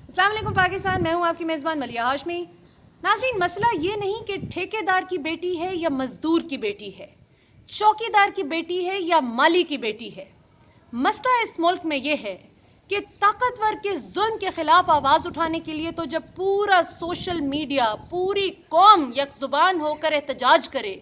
السلام علیکم پاکستان، میں ہوں آپ کی میزبان ملیہ ہاشمی۔ ناظرین، مسئلہ یہ نہیں کہ ٹھیکیدار کی بیٹی ہے یا مزدور کی بیٹی ہے، چوکیدار کی بیٹی ہے یا مالی کی بیٹی ہے۔ مسئلہ اس ملک میں یہ ہے کہ طاقتور کے ظلم کے خلاف آواز اٹھانے کے لیے تو جب پورا سوشل میڈیا، پوری قوم یک زبان ہو کر احتجاج کرے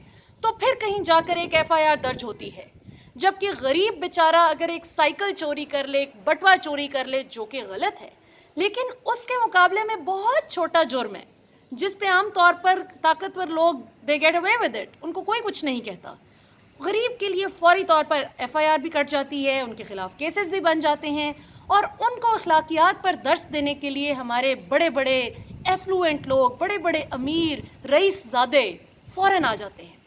تو پھر کہیں جا کر ایک FIR درج ہوتی ہے، جبکہ غریب بیچارہ اگر ایک سائیکل چوری کر لے، ایک بٹوا چوری کر لے، جو کہ غلط ہے، لیکن اس کے مقابلے میں بہت چھوٹا جرم ہے جس پہ عام طور پر طاقتور لوگ they get away with it, ان کو کوئی کچھ نہیں کہتا۔ غریب کے لیے فوری طور پر FIR بھی کٹ جاتی ہے، ان کے خلاف کیسز بھی بن جاتے ہیں، اور ان کو اخلاقیات پر درس دینے کے لیے ہمارے بڑے بڑے ایفلوئنٹ لوگ، بڑے بڑے امیر رئیس زادے فوراً آ جاتے ہیں۔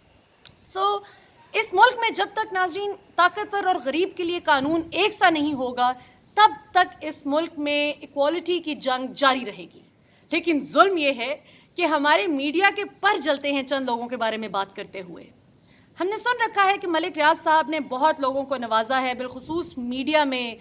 اس ملک میں جب تک ناظرین طاقتور اور غریب کے لیے قانون ایک سا نہیں ہوگا، تب تک اس ملک میں ایکوالٹی کی جنگ جاری رہے گی۔ لیکن ظلم یہ ہے کہ ہمارے میڈیا کے پر جلتے ہیں چند لوگوں کے بارے میں بات کرتے ہوئے۔ ہم نے سن رکھا ہے کہ ملک ریاض صاحب نے بہت لوگوں کو نوازا ہے، بالخصوص میڈیا میں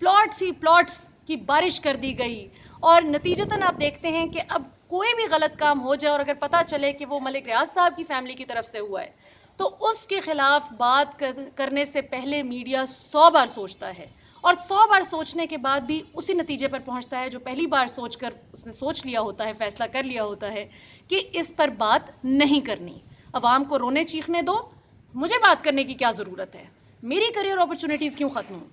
پلاٹس ہی پلاٹس کی بارش کر دی گئی، اور نتیجتاً آپ دیکھتے ہیں کہ اب کوئی بھی غلط کام ہو جائے اور اگر پتہ چلے کہ وہ ملک ریاض صاحب کی فیملی کی طرف سے ہوا ہے تو اس کے خلاف بات کرنے سے پہلے میڈیا 100 بار سوچتا ہے، اور 100 بار سوچنے کے بعد بھی اسی نتیجے پر پہنچتا ہے جو پہلی بار سوچ کر اس نے سوچ لیا ہوتا ہے، فیصلہ کر لیا ہوتا ہے کہ اس پر بات نہیں کرنی۔ عوام کو رونے چیخنے دو، مجھے بات کرنے کی کیا ضرورت ہے، میری کریئر اپرچونیٹیز کیوں ختم ہوں۔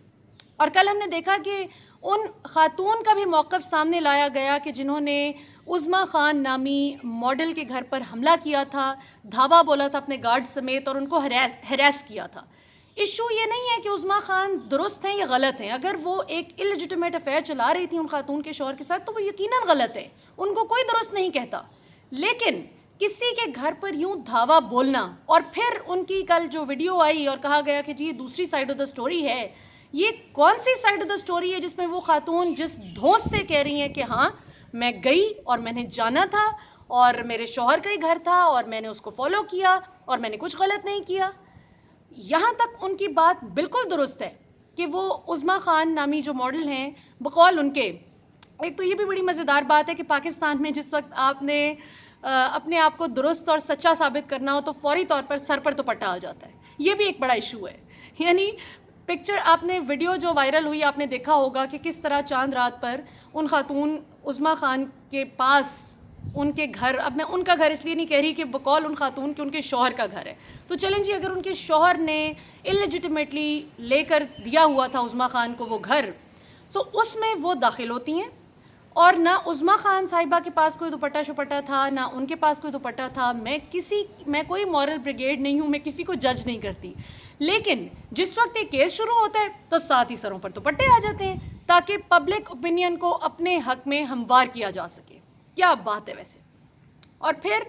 اور کل ہم نے دیکھا کہ ان خاتون کا بھی موقف سامنے لایا گیا کہ جنہوں نے عظمیٰ خان نامی ماڈل کے گھر پر حملہ کیا تھا، دھاوا بولا تھا اپنے گارڈ سمیت، اور ان کو ہیریس کیا تھا۔ ایشو یہ نہیں ہے کہ عظمیٰ خان درست ہیں یا غلط ہیں، اگر وہ ایک اللیجیٹمیٹ افیئر چلا رہی تھی ان خاتون کے شوہر کے ساتھ تو وہ یقیناً غلط ہے، ان کو کوئی درست نہیں کہتا۔ لیکن کسی کے گھر پر یوں دھاوا بولنا، اور پھر ان کی کل جو ویڈیو آئی اور کہا گیا کہ جی یہ دوسری سائیڈ آف دا سٹوری ہے، یہ کون سی سائیڈ آف دا سٹوری ہے جس میں وہ خاتون جس دھونس سے کہہ رہی ہیں کہ ہاں میں گئی اور میں نے جانا تھا اور میرے شوہر کا ہی گھر تھا اور میں نے اس کو فالو کیا اور میں نے کچھ غلط نہیں کیا۔ یہاں تک ان کی بات بالکل درست ہے کہ وہ عظمیٰ خان نامی جو ماڈل ہیں، بقول ان کے، ایک تو یہ بھی بڑی مزیدار بات ہے کہ پاکستان میں جس وقت آپ نے اپنے آپ کو درست اور سچا ثابت کرنا ہو تو فوری طور پر سر پر دوپٹہ آ جاتا ہے، یہ بھی ایک بڑا ایشو ہے۔ یعنی پکچر، آپ نے ویڈیو جو وائرل ہوئی آپ نے دیکھا ہوگا کہ کس طرح چاند رات پر ان خاتون عظمیٰ خان کے پاس ان کے گھر، اب میں ان کا گھر اس لیے نہیں کہہ رہی کہ بقول ان خاتون کہ ان کے شوہر کا گھر ہے، تو چلیں جی اگر ان کے شوہر نے اللیجیٹمیٹلی لے کر دیا ہوا تھا عظمیٰ خان کو وہ گھر، سو اس میں وہ داخل ہوتی ہیں، اور نہ عظمیٰ خان صاحبہ کے پاس کوئی دوپٹہ شپٹہ تھا، نہ ان کے پاس کوئی دوپٹہ تھا۔ میں کوئی مورل بریگیڈ نہیں ہوں، میں کسی کو جج نہیں کرتی، لیکن جس وقت یہ کیس شروع ہوتا ہے تو ساتھ ہی سروں پر دوپٹے آ جاتے ہیں تاکہ پبلک اوپینین کو اپنے حق میں ہموار کیا جا سکے۔ کیا بات ہے ویسے۔ اور پھر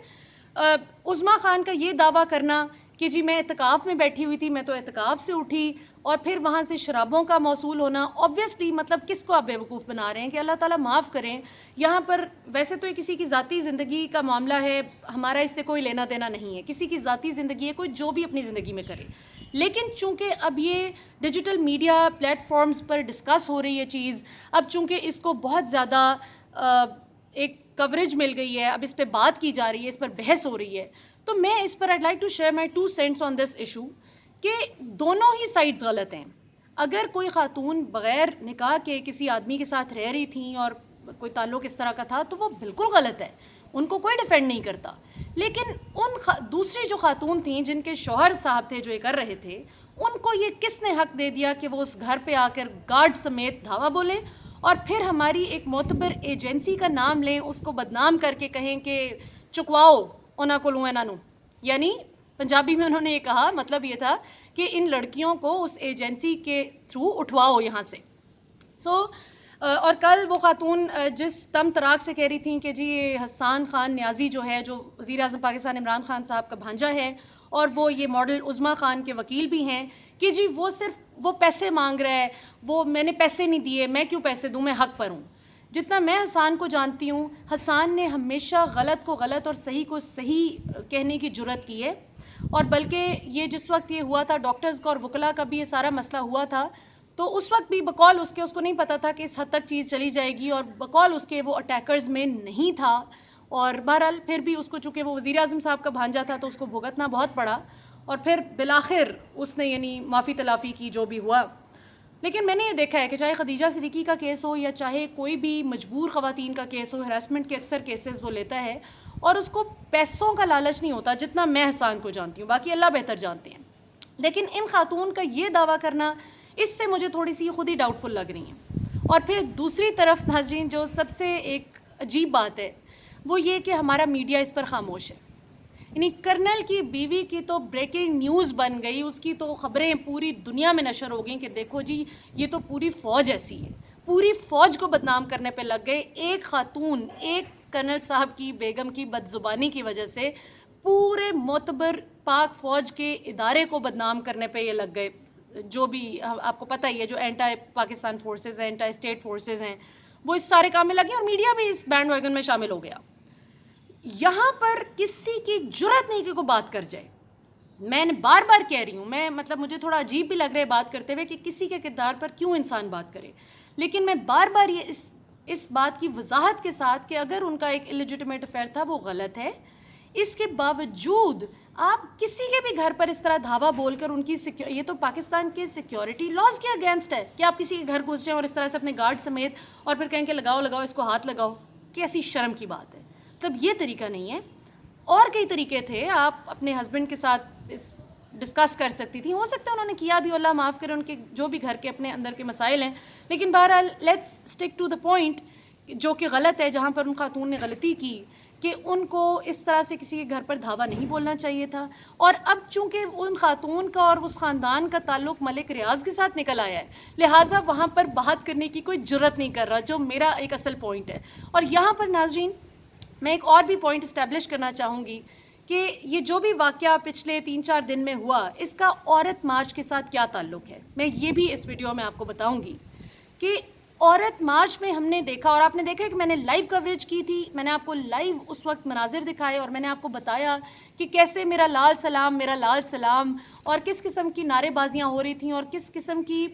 عظمیٰ خان کا یہ دعویٰ کرنا کہ جی میں اعتکاف میں بیٹھی ہوئی تھی، میں تو اعتکاف سے اٹھی، اور پھر وہاں سے شرابوں کا موصول ہونا، اوبویسلی مطلب کس کو آپ بیوقوف بنا رہے ہیں کہ اللہ تعالیٰ معاف کریں۔ یہاں پر ویسے تو یہ کسی کی ذاتی زندگی کا معاملہ ہے، ہمارا اس سے کوئی لینا دینا نہیں ہے، کسی کی ذاتی زندگی ہے، کوئی جو بھی اپنی زندگی میں کرے، لیکن چونکہ اب یہ ڈیجیٹل میڈیا پلیٹ فارمز پر ڈسکس ہو رہی ہے چیز، اب چونکہ اس کو بہت زیادہ ایک کوریج مل گئی ہے، اب اس پہ بات کی جا رہی ہے، اس پر بحث ہو رہی ہے، تو میں اس پر I'd like to share my 2 cents on this issue کہ دونوں ہی سائڈز غلط ہیں۔ اگر کوئی خاتون بغیر نکاح کے کسی آدمی کے ساتھ رہ رہی تھیں اور کوئی تعلق اس طرح کا تھا تو وہ بالکل غلط ہے، ان کو کوئی ڈیفینڈ نہیں کرتا، لیکن دوسری جو خاتون تھیں جن کے شوہر صاحب تھے جو یہ کر رہے تھے، ان کو یہ کس نے حق دے دیا کہ وہ اس گھر پہ آ کر گارڈ سمیت دھاوا بولیں اور پھر ہماری ایک معتبر ایجنسی کا نام لیں، اس کو بدنام کر کے کہیں کہ چکواؤ انہاں کو لوں انہاں نوں، یعنی پنجابی میں انہوں نے یہ کہا، مطلب یہ تھا کہ ان لڑکیوں کو اس ایجنسی کے تھرو اٹھواؤ یہاں سے۔ اور کل وہ خاتون جس تم تراک سے کہہ رہی تھیں کہ جی یہ حسان خان نیازی جو ہے، جو وزیر اعظم پاکستان عمران خان صاحب کا بھانجا ہے اور وہ یہ ماڈل عظمیٰ خان کے وکیل بھی ہیں، کہ جی وہ صرف وہ پیسے مانگ رہا ہے، وہ میں نے پیسے نہیں دیے، میں کیوں پیسے دوں، میں حق پر ہوں۔ جتنا میں حسان کو جانتی ہوں، حسان نے ہمیشہ غلط کو غلط اور صحیح کو صحیح کہنے کی جرات کی ہے، اور بلکہ یہ جس وقت یہ ہوا تھا ڈاکٹرز کا اور وکلا کا بھی یہ سارا مسئلہ ہوا تھا تو اس وقت بھی بقول اس کے اس کو نہیں پتہ تھا کہ اس حد تک چیز چلی جائے گی، اور بقول اس کے وہ اٹیکرز میں نہیں تھا، اور بہرحال پھر بھی اس کو چونکہ وہ وزیر اعظم صاحب کا بھانجا تھا تو اس کو بھگتنا بہت پڑا، اور پھر بالآخر اس نے یعنی معافی تلافی کی جو بھی ہوا. لیکن میں نے یہ دیکھا ہے کہ چاہے خدیجہ صدیقی کا کیس ہو یا چاہے کوئی بھی مجبور خواتین کا کیس ہو، ہراسمنٹ کے اکثر کیسز وہ لیتا ہے اور اس کو پیسوں کا لالچ نہیں ہوتا، جتنا میں حسان کو جانتی ہوں، باقی اللہ بہتر جانتے ہیں. لیکن ان خاتون کا یہ دعویٰ کرنا، اس سے مجھے تھوڑی سی خود ہی ڈاؤٹ فل لگ رہی ہیں. اور پھر دوسری طرف ناظرین جو سب سے ایک عجیب بات ہے وہ یہ کہ ہمارا میڈیا اس پر خاموش ہے. یعنی کرنل کی بیوی کی تو بریکنگ نیوز بن گئی، اس کی تو خبریں پوری دنیا میں نشر ہو گئیں کہ دیکھو جی یہ تو پوری فوج ایسی ہے، پوری فوج کو بدنام کرنے پہ لگ گئے. ایک خاتون، ایک کرنل صاحب کی بیگم کی بد زبانی کی وجہ سے پورے معتبر پاک فوج کے ادارے کو بدنام کرنے پہ یہ لگ گئے. جو بھی آپ کو پتہ ہی ہے، جو اینٹی پاکستان فورسز ہیں، اینٹی اسٹیٹ فورسز ہیں، وہ اس سارے کام میں لگے اور میڈیا بھی اس بینڈ ویگن میں شامل ہو گیا. یہاں پر کسی کی جرات نہیں کہ کوئی بات کر جائے. میں نے بار بار کہہ رہی ہوں، میں مطلب مجھے تھوڑا عجیب بھی لگ رہا ہے بات کرتے ہوئے کہ کسی کے کردار پر کیوں انسان بات کرے، لیکن میں بار بار یہ اس بات کی وضاحت کے ساتھ کہ اگر ان کا ایک الیجیٹمیٹ افیئر تھا وہ غلط ہے. اس کے باوجود آپ کسی کے بھی گھر پر اس طرح دھاوا بول کر ان کی یہ تو پاکستان کے سیکیورٹی لاز کے اگینسٹ ہے کہ آپ کسی کے گھر گھس جائیں اور اس طرح سے اپنے گارڈ سمیت اور پھر کہیں کہ لگاؤ لگاؤ اس کو ہاتھ لگاؤ. کیسی شرم کی بات ہے. مطلب یہ طریقہ نہیں ہے. اور کئی طریقے تھے، آپ اپنے ہسبینڈ کے ساتھ ڈسکس کر سکتی تھیں، ہو سکتا ہے انہوں نے کیا بھی، اللہ معاف کرے ان کے جو بھی گھر کے اپنے اندر کے مسائل ہیں. لیکن بہرحال let's stick to the point, جو کہ غلط ہے، جہاں پر ان خاتون نے غلطی کی کہ ان کو اس طرح سے کسی کے گھر پر دھاوا نہیں بولنا چاہیے تھا. اور اب چونکہ ان خاتون کا اور اس خاندان کا تعلق ملک ریاض کے ساتھ نکل آیا ہے، لہٰذا وہاں پر بات کرنے کی کوئی جرت نہیں کر رہا، جو میرا ایک اصل پوائنٹ ہے. اور یہاں پر ناظرین میں ایک اور بھی پوائنٹ اسٹیبلش کرنا چاہوں گی کہ یہ جو بھی واقعہ پچھلے 3-4 دن میں ہوا، اس کا عورت مارچ کے ساتھ کیا تعلق ہے. میں یہ بھی اس ویڈیو میں آپ کو بتاؤں گی کہ عورت مارچ میں ہم نے دیکھا، اور آپ نے دیکھا کہ میں نے لائیو کوریج کی تھی، میں نے آپ کو لائیو اس وقت مناظر دکھائے اور میں نے آپ کو بتایا کہ کیسے میرا لال سلام، میرا لال سلام، اور کس قسم کی نعرے بازیاں ہو رہی تھیں اور کس قسم کی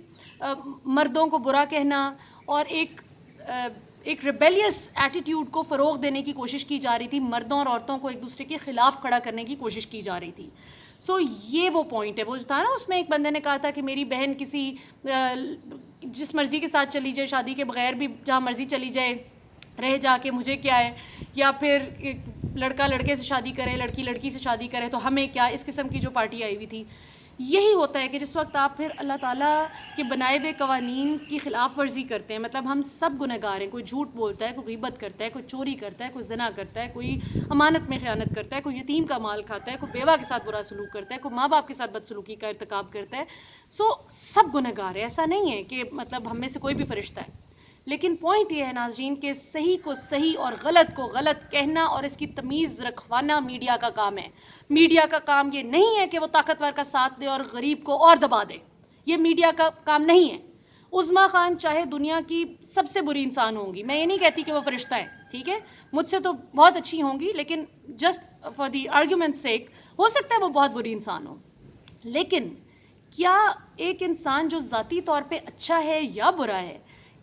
مردوں کو برا کہنا اور ایک ریبیلیس ایٹیٹیوڈ کو فروغ دینے کی کوشش کی جا رہی تھی، مردوں اور عورتوں کو ایک دوسرے کے خلاف کھڑا کرنے کی کوشش کی جا رہی تھی. سو یہ وہ پوائنٹ ہے. وہ جو تھا نا، اس میں ایک بندے نے کہا تھا کہ میری بہن کسی جس مرضی کے ساتھ چلی جائے، شادی کے بغیر بھی جہاں مرضی چلی جائے، رہ جا کے مجھے کیا ہے، یا پھر لڑکا لڑکے سے شادی کرے، لڑکی لڑکی سے شادی کرے تو ہمیں کیا. اس قسم کی جو پارٹی آئی ہوئی تھی. یہی ہوتا ہے کہ جس وقت آپ پھر اللہ تعالیٰ کے بنائے ہوئے قوانین کی خلاف ورزی کرتے ہیں، مطلب ہم سب گنہگار ہیں، کوئی جھوٹ بولتا ہے، کوئی غیبت کرتا ہے، کوئی چوری کرتا ہے، کوئی زنا کرتا ہے، کوئی امانت میں خیانت کرتا ہے، کوئی یتیم کا مال کھاتا ہے، کوئی بیوہ کے ساتھ برا سلوک کرتا ہے، کوئی ماں باپ کے ساتھ بدسلوکی کا ارتکاب کرتا ہے. سو سب گنہگار ہے. ایسا نہیں ہے کہ مطلب ہم میں سے کوئی بھی فرشتہ ہے. لیکن پوائنٹ یہ ہے ناظرین کہ صحیح کو صحیح اور غلط کو غلط کہنا اور اس کی تمیز رکھوانا میڈیا کا کام ہے. میڈیا کا کام یہ نہیں ہے کہ وہ طاقتور کا ساتھ دے اور غریب کو اور دبا دے. یہ میڈیا کا کام نہیں ہے. عظمیٰ خان چاہے دنیا کی سب سے بری انسان ہوں گی، میں یہ نہیں کہتی کہ وہ فرشتہ ہیں، ٹھیک ہے، مجھ سے تو بہت اچھی ہوں گی، لیکن جسٹ فار دی آرگیومنٹ سیک ہو سکتا ہے وہ بہت بری انسان ہو. لیکن کیا ایک انسان جو ذاتی طور پہ اچھا ہے یا برا ہے،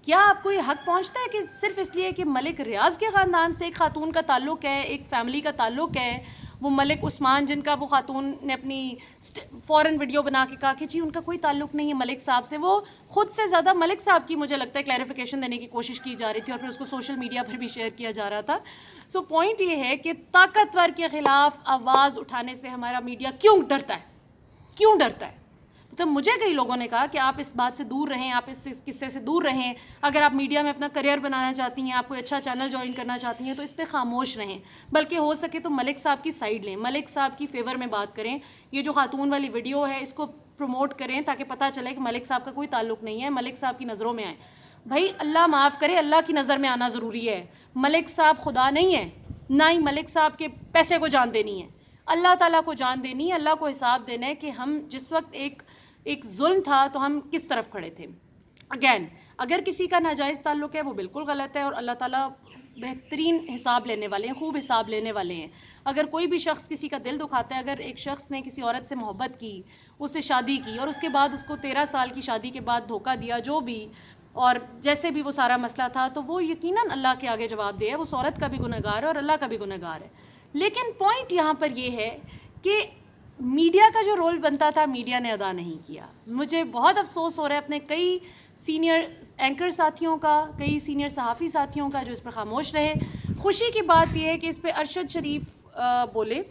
کیا آپ کو یہ حق پہنچتا ہے کہ صرف اس لیے کہ ملک ریاض کے خاندان سے ایک خاتون کا تعلق ہے، ایک فیملی کا تعلق ہے، وہ ملک عثمان جن کا وہ خاتون نے اپنی فوراً ویڈیو بنا کے کہا کہ جی ان کا کوئی تعلق نہیں ہے ملک صاحب سے، وہ خود سے زیادہ ملک صاحب کی مجھے لگتا ہے کلیریفیکیشن دینے کی کوشش کی جا رہی تھی اور پھر اس کو سوشل میڈیا پر بھی شیئر کیا جا رہا تھا. سو پوائنٹ یہ ہے کہ طاقتور کے خلاف آواز اٹھانے سے ہمارا میڈیا کیوں ڈرتا ہے، کیوں ڈرتا ہے؟ تو مجھے کئی لوگوں نے کہا کہ آپ اس بات سے دور رہیں، آپ اس قصے سے دور رہیں، اگر آپ میڈیا میں اپنا کریئر بنانا چاہتی ہیں، آپ کوئی اچھا چینل جوائن کرنا چاہتی ہیں تو اس پہ خاموش رہیں، بلکہ ہو سکے تو ملک صاحب کی سائیڈ لیں، ملک صاحب کی فیور میں بات کریں. یہ جو خاتون والی ویڈیو ہے اس کو پروموٹ کریں تاکہ پتہ چلے کہ ملک صاحب کا کوئی تعلق نہیں ہے، ملک صاحب کی نظروں میں آئیں. بھائی اللہ معاف کرے، اللہ کی نظر میں آنا ضروری ہے. ملک صاحب خدا نہیں ہے، نہ ہی ملک صاحب کے پیسے کو جان دینی ہے. اللہ تعالیٰ کو جان دینی ہے، اللہ کو حساب دینا ہے کہ ہم جس وقت ایک ظلم تھا تو ہم کس طرف کھڑے تھے. اگین اگر کسی کا ناجائز تعلق ہے وہ بالکل غلط ہے اور اللہ تعالیٰ بہترین حساب لینے والے ہیں, خوب حساب لینے والے ہیں. اگر کوئی بھی شخص کسی کا دل دکھاتا ہے, اگر ایک شخص نے کسی عورت سے محبت کی, اس سے شادی کی, اور اس کے بعد اس کو 13 سال کی شادی کے بعد دھوکہ دیا, جو بھی, اور جیسے بھی وہ سارا مسئلہ تھا, تو وہ یقیناً اللہ کے آگے جواب دے, اس عورت کا بھی گنہگار ہے اور اللہ کا بھی گنہگار ہے. لیکن پوائنٹ یہاں پر یہ ہے کہ میڈیا کا جو رول بنتا تھا میڈیا نے ادا نہیں کیا. مجھے بہت افسوس ہو رہا ہے اپنے کئی سینئر اینکر ساتھیوں کا, کئی سینئر صحافی ساتھیوں کا جو اس پر خاموش رہے. خوشی کی بات یہ ہے کہ اس پہ ارشد شریف بولے,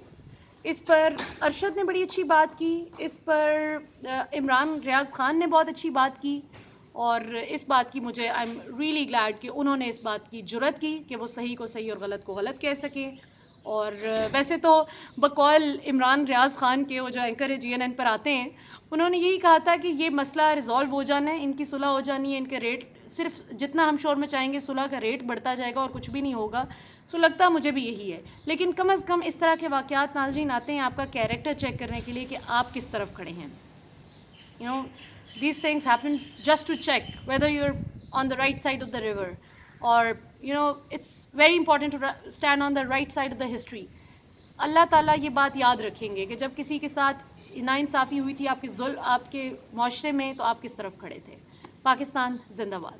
اس پر ارشد نے بڑی اچھی بات کی, اس پر عمران ریاض خان نے بہت اچھی بات کی, اور اس بات کی مجھے آئی ایم ریئلی گلیڈ کہ انہوں نے اس بات کی جرأت کی کہ وہ صحیح کو صحیح اور غلط کو غلط کہہ سکیں. اور ویسے تو بقول عمران ریاض خان کے, وہ جو اینکر ہے GNN پر آتے ہیں, انہوں نے یہی کہا تھا کہ یہ مسئلہ ریزالو ہو جانا ہے, ان کی صلح ہو جانی ہے, ان کے ریٹ صرف جتنا ہم شور میں چاہیں گے صلح کا ریٹ بڑھتا جائے گا اور کچھ بھی نہیں ہوگا. سو لگتا مجھے بھی یہی ہے. لیکن کم از کم اس طرح کے واقعات ناظرین آتے ہیں آپ کا کیریکٹر چیک کرنے کے لیے کہ آپ کس طرف کھڑے ہیں. You know, these things happen just to check whether you're on the right side of the river, or it's very important to stand on the right side of the history. اللہ تعالیٰ یہ بات یاد رکھیں گے کہ جب کسی کے ساتھ ناانصافی ہوئی تھی آپ کے معاشرے میں, تو آپ کس طرف کھڑے تھے. پاکستان زندہ باد.